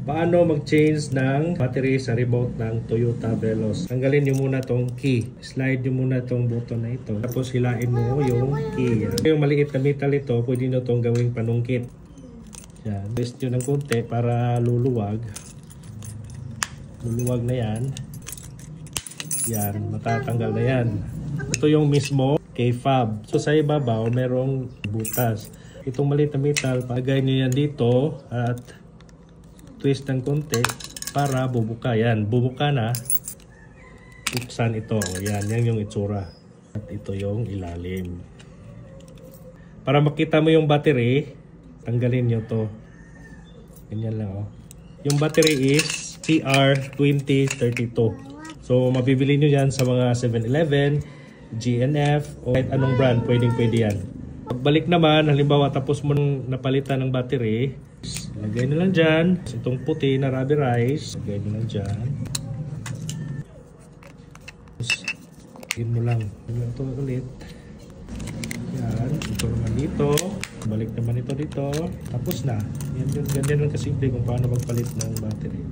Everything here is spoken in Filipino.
Paano mag-change ng battery sa remote ng Toyota Veloz? Tanggalin nyo muna tong key. Slide nyo muna tong button na ito. Tapos hilain mo yung key. Yan. Yung maliit na metal ito, pwede nyo itong gawing panungkit. Yan. Twist nyo ng konti para luluwag. Luluwag na yan. Yan. Matatanggal na yan. Ito yung mismo K-fob. So sa ibabaw, merong butas. Itong maliit na metal, pagay nyo yan dito at twist ng konti para bubuka. Yan, bubuka na. Buksan ito. Yan, yan yung itsura. At ito yung ilalim. Para makita mo yung battery, tanggalin nyo to. Ganyan lang, oh. Yung battery is CR2032. So, mabibili nyo yan sa mga 7-Eleven, GNF, o kahit anong brand, pwede yan. Pagbalik naman, halimbawa tapos mo nang napalitan ng battery, lagay nyo lang dyan. Itong puti na rubberized, lagay nyo lang dyan. Lagyan mo lang. Lagyan mo ito ulit. Yan. Ito naman dito. Balik naman ito dito. Tapos na. Yan yun. Ganyan lang kasimple kung paano magpalit ng battery.